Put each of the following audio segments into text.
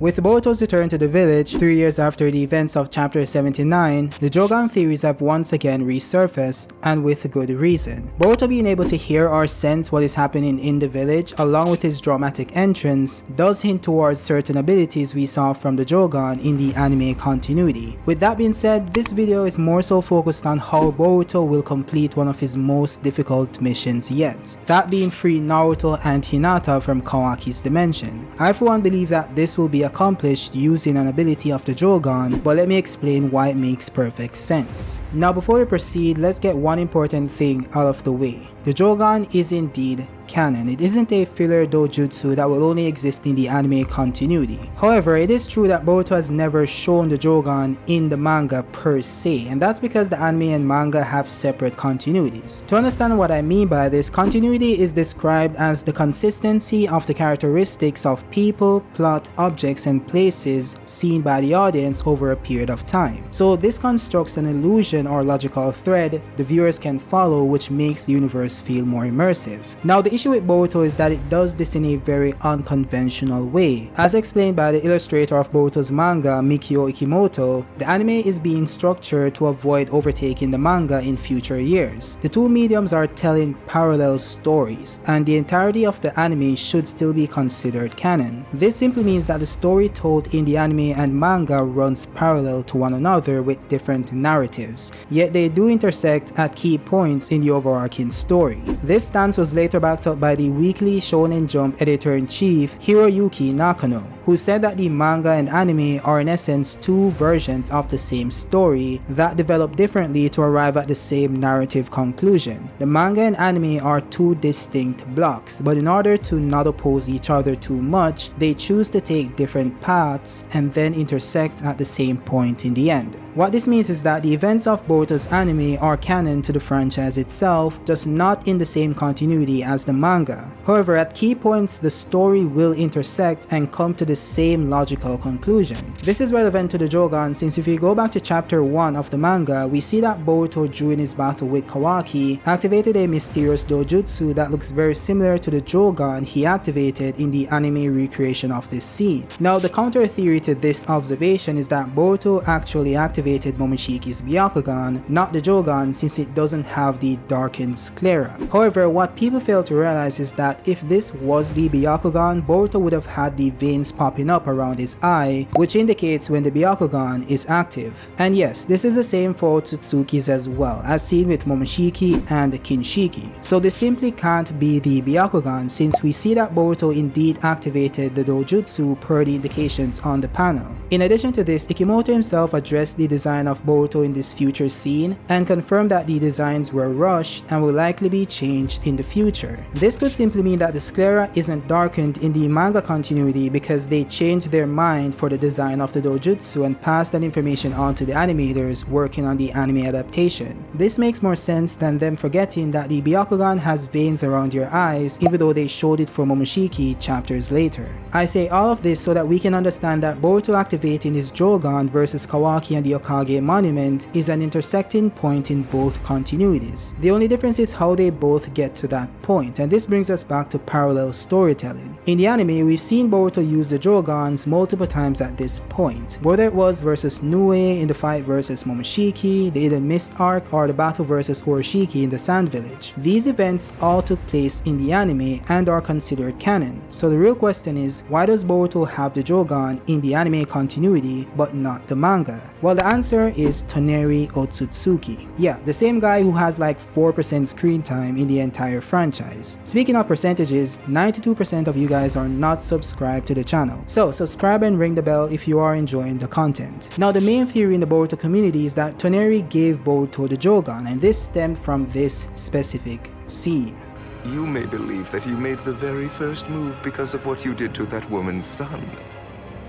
With Boruto's return to the village 3 years after the events of chapter 79, the Jougan theories have once again resurfaced, and with good reason. Boruto being able to hear or sense what is happening in the village along with his dramatic entrance does hint towards certain abilities we saw from the Jougan in the anime continuity. With that being said, this video is more so focused on how Boruto will complete one of his most difficult missions yet, that being free Naruto and Hinata from Kawaki's dimension. I for one believe that this will be accomplished using an ability of the Jougan, but let me explain why it makes perfect sense. Now before we proceed, let's get one important thing out of the way. The Jougan is indeed canon. It isn't a filler dojutsu that will only exist in the anime continuity. However, it is true that Boruto has never shown the Jougan in the manga per se, and that's because the anime and manga have separate continuities. To understand what I mean by this, continuity is described as the consistency of the characteristics of people, plot, objects, and places seen by the audience over a period of time. So this constructs an illusion or logical thread the viewers can follow, which makes the universe feel more immersive. Now the issue with Boruto is that it does this in a very unconventional way. As explained by the illustrator of Boruto's manga, Mikio Kishimoto, the anime is being structured to avoid overtaking the manga in future years. The two mediums are telling parallel stories, and the entirety of the anime should still be considered canon. This simply means that the story told in the anime and manga runs parallel to one another with different narratives, yet they do intersect at key points in the overarching story. This stance was later backed up by the weekly Shonen Jump editor-in-chief Hiroyuki Nakano, who said that the manga and anime are in essence two versions of the same story that develop differently to arrive at the same narrative conclusion. The manga and anime are two distinct blocks, but in order to not oppose each other too much, they choose to take different paths and then intersect at the same point in the end. What this means is that the events of Boruto's anime are canon to the franchise itself, just not in the same continuity as the manga. However, at key points, the story will intersect and come to the same logical conclusion. This is relevant to the Jougan since if we go back to chapter 1 of the manga, we see that Boruto during his battle with Kawaki activated a mysterious dojutsu that looks very similar to the Jougan he activated in the anime recreation of this scene. Now the counter theory to this observation is that Boruto actually activated Momoshiki's Byakugan, not the Jougan, since it doesn't have the darkened sclera. However, what people fail to realize is that if this was the Byakugan, Boruto would have had the veins popping up around his eye, which indicates when the Byakugan is active. And yes, this is the same for Otsutsuki's as well, as seen with Momoshiki and Kinshiki. So this simply can't be the Byakugan since we see that Boruto indeed activated the dojutsu per the indications on the panel. In addition to this, Kishimoto himself addressed the design of Boruto in this future scene and confirmed that the designs were rushed and will likely be changed in the future. This could simply mean that the sclera isn't darkened in the manga continuity because they changed their mind for the design of the dojutsu and passed that information on to the animators working on the anime adaptation. This makes more sense than them forgetting that the Byakugan has veins around your eyes even though they showed it for Momoshiki chapters later. I say all of this so that we can understand that Boruto activating his Jougan versus Kawaki and the Okage monument is an intersecting point in both continuities. The only difference is how they both get to that point, and this brings us back to parallel storytelling. In the anime, we've seen Boruto use the Jougans multiple times at this point, whether it was versus Nue in the fight versus Momoshiki, the Eden Mist arc, or the battle versus Oroshiki in the Sand Village. These events all took place in the anime and are considered canon, so the real question is, why does Boruto have the Jougan in the anime continuity but not the manga? Well, the answer is Toneri Otsutsuki. Yeah, the same guy who has like 4% screen time in the entire franchise. Speaking of percentages, 92% of you guys are not subscribed to the channel. So subscribe and ring the bell if you are enjoying the content. Now the main theory in the Boruto community is that Toneri gave Boruto the Jougan, and this stemmed from this specific scene. You may believe that you made the very first move because of what you did to that woman's son.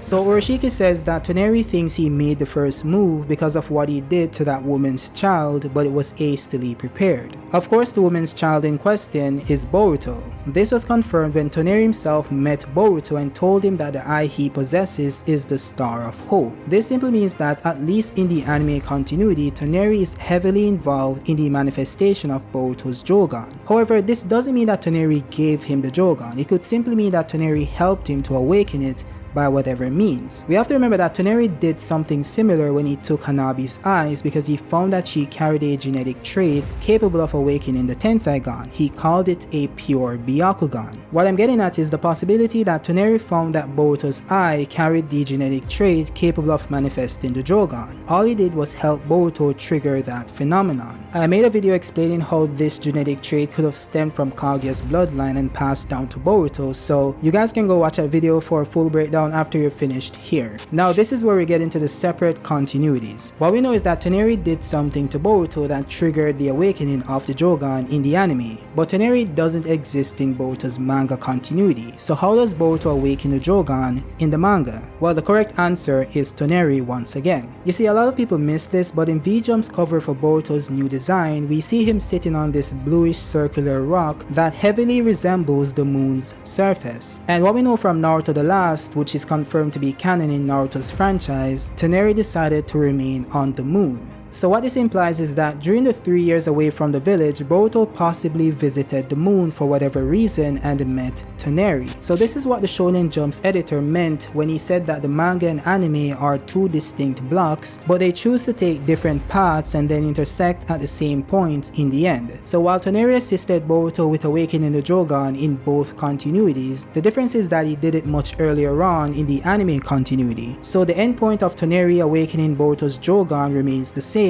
So Oroshiki says that Toneri thinks he made the first move because of what he did to that woman's child, but it was hastily prepared. Of course, the woman's child in question is Boruto. This was confirmed when Toneri himself met Boruto and told him that the eye he possesses is the Star of Hope. This simply means that, at least in the anime continuity, Toneri is heavily involved in the manifestation of Boruto's Jougan. However, this doesn't mean that Toneri gave him the Jougan. It could simply mean that Toneri helped him to awaken it by whatever means. We have to remember that Toneri did something similar when he took Hanabi's eyes because he found that she carried a genetic trait capable of awakening the Tenseigan. He called it a pure Byakugan. What I'm getting at is the possibility that Toneri found that Boruto's eye carried the genetic trait capable of manifesting the Jougan. All he did was help Boruto trigger that phenomenon. I made a video explaining how this genetic trait could have stemmed from Kaguya's bloodline and passed down to Boruto, so you guys can go watch that video for a full breakdown after you're finished here. Now this is where we get into the separate continuities. What we know is that Toneri did something to Boruto that triggered the awakening of the Jougan in the anime, but Toneri doesn't exist in Boruto's manga continuity, so how does Boruto awaken the Jougan in the manga? Well, the correct answer is Toneri once again. You see, a lot of people miss this, but in V-Jump's cover for Boruto's new design, we see him sitting on this bluish circular rock that heavily resembles the moon's surface. And what we know from Naruto the Last, which is confirmed to be canon in Naruto's franchise, Toneri decided to remain on the moon. So what this implies is that during the 3 years away from the village, Boruto possibly visited the moon for whatever reason and met Toneri. So this is what the Shonen Jump's editor meant when he said that the manga and anime are two distinct blocks, but they choose to take different paths and then intersect at the same point in the end. So while Toneri assisted Boruto with awakening the Jougan in both continuities, the difference is that he did it much earlier on in the anime continuity. So the endpoint of Toneri awakening Boruto's Jougan remains the same,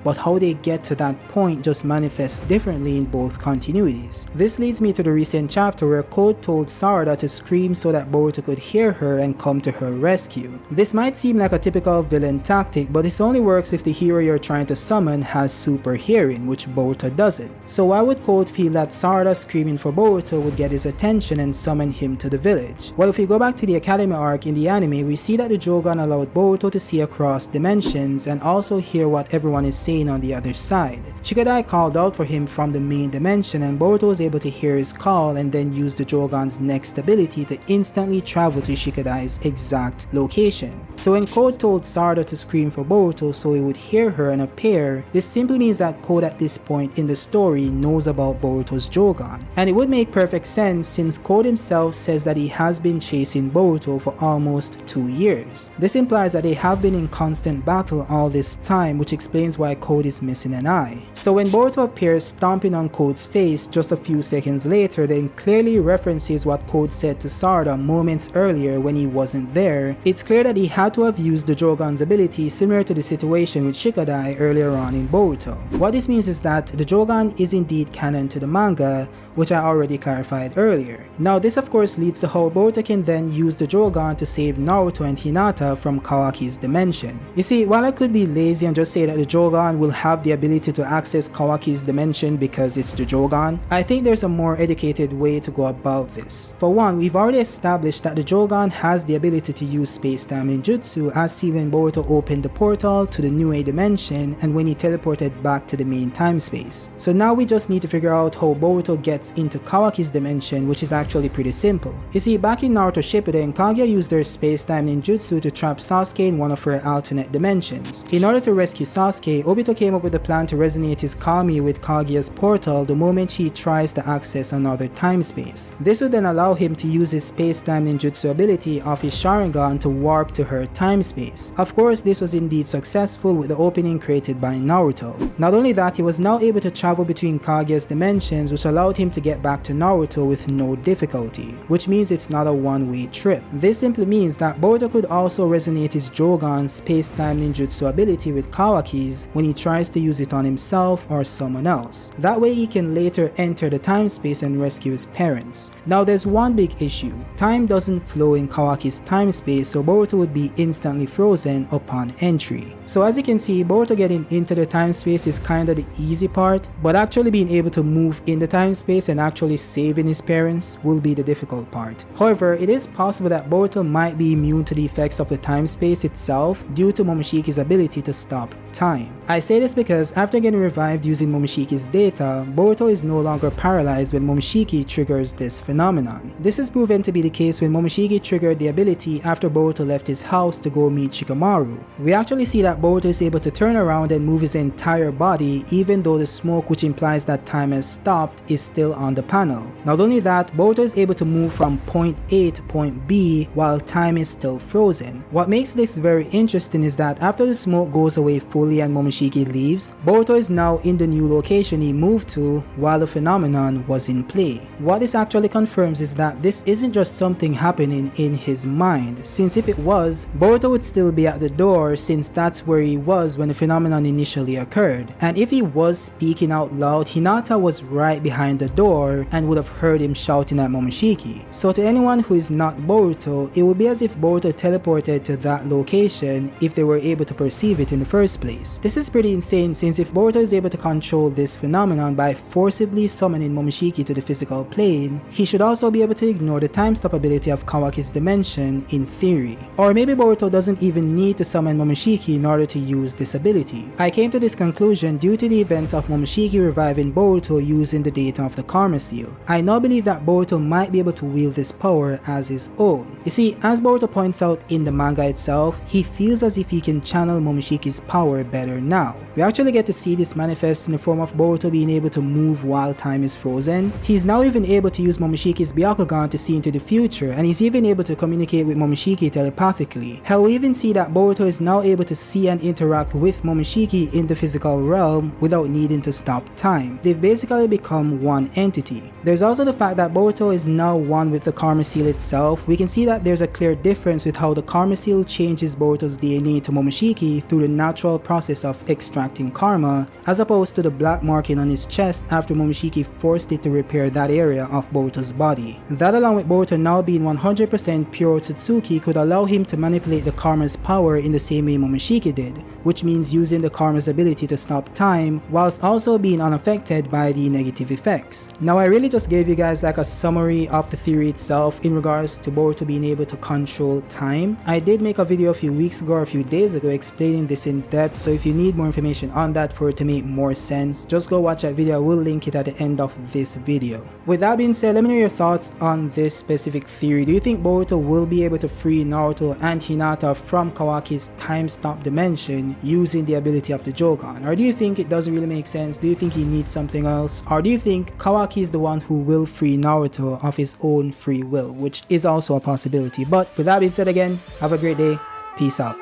but how they get to that point just manifests differently in both continuities. This leads me to the recent chapter where Code told Sarada to scream so that Boruto could hear her and come to her rescue. This might seem like a typical villain tactic, but this only works if the hero you're trying to summon has super hearing, which Boruto doesn't. So why would Code feel that Sarada screaming for Boruto would get his attention and summon him to the village? Well, if we go back to the Academy arc in the anime, we see that the Jougan allowed Boruto to see across dimensions and also hear what everyone is saying on the other side. Shikadai called out for him from the main dimension and Boruto was able to hear his call and then use the Jougan's next ability to instantly travel to Shikadai's exact location. So when Code told Sarada to scream for Boruto so he would hear her and appear, this simply means that Code at this point in the story knows about Boruto's Jougan. And it would make perfect sense since Code himself says that he has been chasing Boruto for almost 2 years. This implies that they have been in constant battle all this time, which explains why Code is missing an eye. So when Boruto appears stomping on Code's face just a few seconds later, then clearly references what Code said to Sarada moments earlier when he wasn't there, it's clear that he had to have used the Jougan's ability similar to the situation with Shikadai earlier on in Boruto. What this means is that the Jougan is indeed canon to the manga, which I already clarified earlier. Now this of course leads to how Boruto can then use the Jougan to save Naruto and Hinata from Kawaki's dimension. You see, while I could be lazy and just say that the Jougan will have the ability to access Kawaki's dimension because it's the Jougan, I think there's a more educated way to go about this. For one, we've already established that the Jougan has the ability to use space-time ninjutsu, as seen when Boruto opened the portal to the New A dimension and when he teleported back to the main time space. So now we just need to figure out how Boruto gets into Kawaki's dimension, which is actually pretty simple. You see, back in Naruto Shippuden, Kaguya used their space-time ninjutsu to trap Sasuke in one of her alternate dimensions. In order to rescue Sasuke, Obito came up with a plan to resonate his Kami with Kaguya's portal the moment she tries to access another time space. This would then allow him to use his space-time ninjutsu ability of his Sharingan to warp to her time space. Of course, this was indeed successful with the opening created by Naruto. Not only that, he was now able to travel between Kaguya's dimensions, which allowed him to get back to Naruto with no difficulty, which means it's not a one-way trip. This simply means that Boruto could also resonate his Jougan's space-time ninjutsu ability with Kawaki's when he tries to use it on himself or someone else. That way he can later enter the time space and rescue his parents. Now there's one big issue. Time doesn't flow in Kawaki's time space, so Boruto would be instantly frozen upon entry. So as you can see, Boruto getting into the time space is kinda the easy part, but actually being able to move in the time space and actually saving his parents will be the difficult part. However, it is possible that Boruto might be immune to the effects of the time space itself due to Momoshiki's ability to stop time. I say this because after getting revived using Momoshiki's data, Boruto is no longer paralyzed when Momoshiki triggers this phenomenon. This is proven to be the case when Momoshiki triggered the ability after Boruto left his house to go meet Shikamaru. We actually see that Boruto is able to turn around and move his entire body even though the smoke, which implies that time has stopped, is still still on the panel. Not only that, Boruto is able to move from point A to point B while time is still frozen. What makes this very interesting is that after the smoke goes away fully and Momoshiki leaves, Boruto is now in the new location he moved to while the phenomenon was in play. What this actually confirms is that this isn't just something happening in his mind, since if it was, Boruto would still be at the door since that's where he was when the phenomenon initially occurred. And if he was speaking out loud, Hinata was right behind the door and would have heard him shouting at Momoshiki. So to anyone who is not Boruto, it would be as if Boruto teleported to that location if they were able to perceive it in the first place. This is pretty insane since if Boruto is able to control this phenomenon by forcibly summoning Momoshiki to the physical plane, he should also be able to ignore the time stop ability of Kawaki's dimension in theory. Or maybe Boruto doesn't even need to summon Momoshiki in order to use this ability. I came to this conclusion due to the events of Momoshiki reviving Boruto using the data of the Karma Seal. I now believe that Boruto might be able to wield this power as his own. You see, as Boruto points out in the manga itself, he feels as if he can channel Momoshiki's power better now. We actually get to see this manifest in the form of Boruto being able to move while time is frozen. He's now even able to use Momoshiki's Byakugan to see into the future, and he's even able to communicate with Momoshiki telepathically. Hell, we even see that Boruto is now able to see and interact with Momoshiki in the physical realm without needing to stop time. They've basically become one entity. There's also the fact that Boruto is now one with the Karma Seal itself. We can see that there's a clear difference with how the Karma Seal changes Boruto's DNA to Momoshiki through the natural process of extracting karma, as opposed to the black marking on his chest after Momoshiki forced it to repair that area of Boruto's body. That, along with Boruto now being 100% pure Otsutsuki, could allow him to manipulate the karma's power in the same way Momoshiki did, which means using the karma's ability to stop time whilst also being unaffected by the negative effects. Now, I really just gave you guys like a summary of the theory itself in regards to Boruto being able to control time. I did make a video a few weeks ago or a few days ago explaining this in depth, so if you need more information on that for it to make more sense, just go watch that video. I will link it at the end of this video. With that being said, let me know your thoughts on this specific theory. Do you think Boruto will be able to free Naruto and Hinata from Kawaki's time stop dimension using the ability of the Jougan? Or do you think it doesn't really make sense? Do you think he needs something else? Or do you think Kawaki is the one who will free Naruto of his own free will, which is also a possibility? But with that being said, again, have a great day. Peace out.